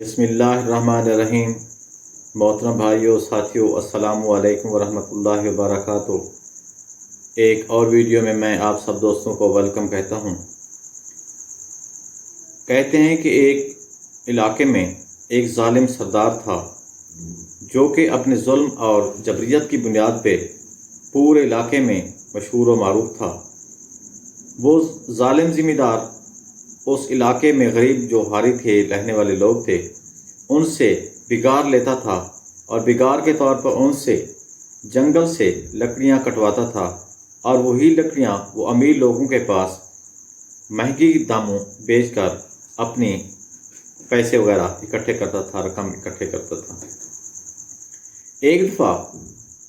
بسم اللہ الرحمن الرحیم۔ محترم بھائیوں ساتھیوں، السلام علیکم ورحمۃ اللہ وبرکاتہ۔ ایک اور ویڈیو میں آپ سب دوستوں کو ویلکم کہتا ہوں۔ کہتے ہیں کہ ایک علاقے میں ایک ظالم سردار تھا جو کہ اپنے ظلم اور جبریت کی بنیاد پہ پورے علاقے میں مشہور و معروف تھا۔ وہ ظالم ذمہ دار اس علاقے میں غریب جو حاری تھے، رہنے والے لوگ تھے، ان سے بگار لیتا تھا اور بگار کے طور پر ان سے جنگل سے لکڑیاں کٹواتا تھا، اور وہی لکڑیاں وہ امیر لوگوں کے پاس مہنگی داموں بیچ کر اپنی پیسے وغیرہ اکٹھے کرتا تھا، رقم اکٹھے کرتا تھا۔ ایک دفعہ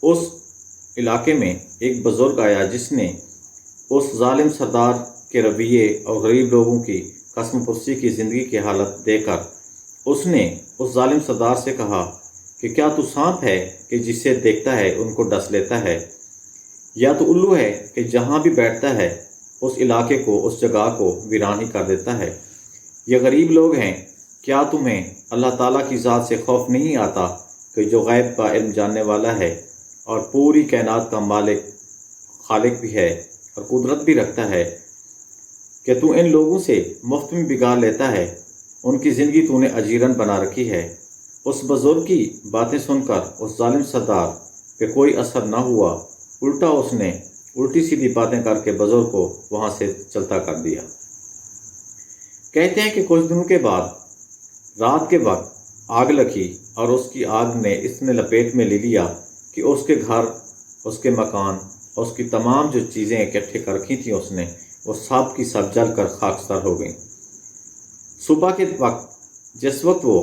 اس علاقے میں ایک بزرگ آیا جس نے اس ظالم سردار کے رویے اور غریب لوگوں کی قسم پرسی کی زندگی کی حالت دیکھ کر اس نے اس ظالم سردار سے کہا کہ کیا تو سانپ ہے کہ جسے دیکھتا ہے ان کو ڈس لیتا ہے، یا تو الو ہے کہ جہاں بھی بیٹھتا ہے اس علاقے کو، اس جگہ کو ویران ہی کر دیتا ہے۔ یہ غریب لوگ ہیں، کیا تمہیں اللہ تعالیٰ کی ذات سے خوف نہیں آتا کہ جو غیب کا علم جاننے والا ہے اور پوری کائنات کا مالک خالق بھی ہے اور قدرت بھی رکھتا ہے، کہ تو ان لوگوں سے مفت میں بگاڑ لیتا ہے، ان کی زندگی تو نے اجیرن بنا رکھی ہے۔ اس بزرگ کی باتیں سن کر اس ظالم سردار پہ کوئی اثر نہ ہوا، الٹا اس نے الٹی سیدھی باتیں کر کے بزرگ کو وہاں سے چلتا کر دیا۔ کہتے ہیں کہ کچھ دنوں کے بعد رات کے وقت آگ لگی اور اس کی آگ نے اس نے لپیٹ میں لے لیا کہ اس کے گھر، اس کے مکان، اس کی تمام جو چیزیں اکٹھے کر رکھی تھیں اس نے، وہ سب کی سب جل کر خاکستر ہو گئیں۔ صبح کے وقت جس وقت وہ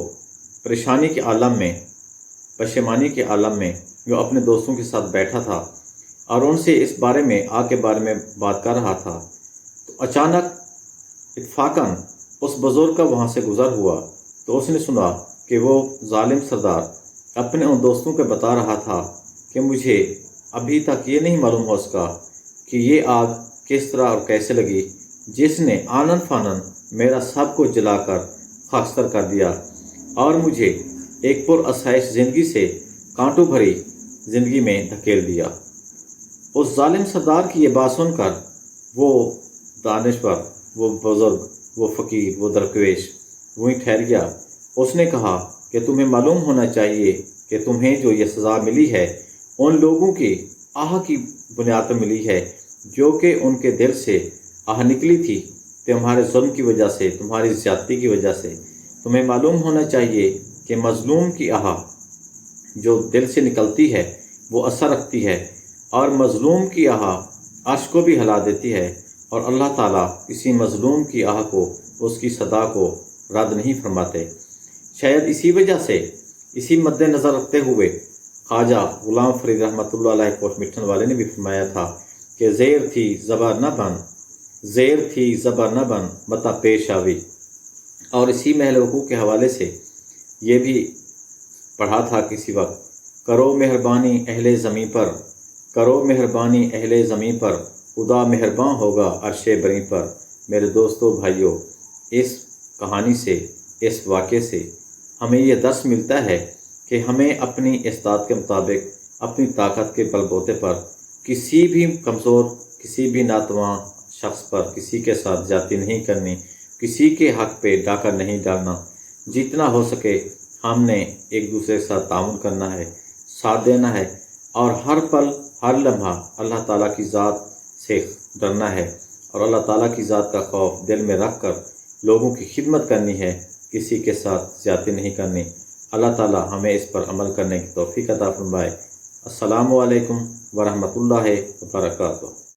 پریشانی کے عالم میں، پشیمانی کے عالم میں، جو اپنے دوستوں کے ساتھ بیٹھا تھا اور ان سے اس بارے میں، آگ کے بارے میں بات کر رہا تھا، تو اچانک اتفاقاً اس بزرگ کا وہاں سے گزر ہوا تو اس نے سنا کہ وہ ظالم سردار اپنے ان دوستوں کو بتا رہا تھا کہ مجھے ابھی تک یہ نہیں معلوم ہو سکا کہ یہ آگ کس طرح اور کیسے لگی جس نے آنن فانن میرا سب کو جلا کر خاکستر کر دیا اور مجھے ایک پر آسائش زندگی سے کانٹوں بھری زندگی میں دھکیل دیا۔ اس ظالم سردار کی یہ بات سن کر وہ دانشور، وہ بزرگ، وہ فقیر، وہ درویش وہیں ٹھہر گیا۔ اس نے کہا کہ تمہیں معلوم ہونا چاہیے کہ تمہیں جو یہ سزا ملی ہے ان لوگوں کی آہ کی بنیاد پر ملی ہے، جو کہ ان کے دل سے آہ نکلی تھی تمہارے ظلم کی وجہ سے، تمہاری زیادتی کی وجہ سے۔ تمہیں معلوم ہونا چاہیے کہ مظلوم کی آہ جو دل سے نکلتی ہے وہ اثر رکھتی ہے، اور مظلوم کی آہ عرش کو بھی ہلا دیتی ہے، اور اللہ تعالیٰ کسی مظلوم کی آہ کو، اس کی صدا کو رد نہیں فرماتے۔ شاید اسی وجہ سے، اسی مد نظر رکھتے ہوئے خواجہ غلام فرید رحمۃ اللہ علیہ کوٹ مٹھن والے نے بھی فرمایا تھا کہ زیر تھی زبر نہ بن، زیر تھی زبر نہ بن متا پیش آوی۔ اور اسی محل وقوع کے حوالے سے یہ بھی پڑھا تھا کسی وقت، کرو مہربانی اہل زمین پر، کرو مہربانی اہل زمین پر، خدا مہرباں ہوگا عرش بری پر۔ میرے دوستو بھائیوں، اس کہانی سے، اس واقعے سے ہمیں یہ درس ملتا ہے کہ ہمیں اپنی استطاعت کے مطابق، اپنی طاقت کے بل بوتے پر کسی بھی کمزور، کسی بھی ناتواں شخص پر کسی کے ساتھ زیادتی نہیں کرنی، کسی کے حق پہ ڈاکہ نہیں ڈالنا۔ جتنا ہو سکے ہم نے ایک دوسرے کے ساتھ تعاون کرنا ہے، ساتھ دینا ہے، اور ہر پل، ہر لمحہ اللہ تعالیٰ کی ذات سے ڈرنا ہے، اور اللہ تعالیٰ کی ذات کا خوف دل میں رکھ کر لوگوں کی خدمت کرنی ہے، کسی کے ساتھ زیادتی نہیں کرنی۔ اللہ تعالیٰ ہمیں اس پر عمل کرنے کی توفیق عطا فرمائے۔ السلام علیکم ورحمۃ اللہ وبرکاتہ۔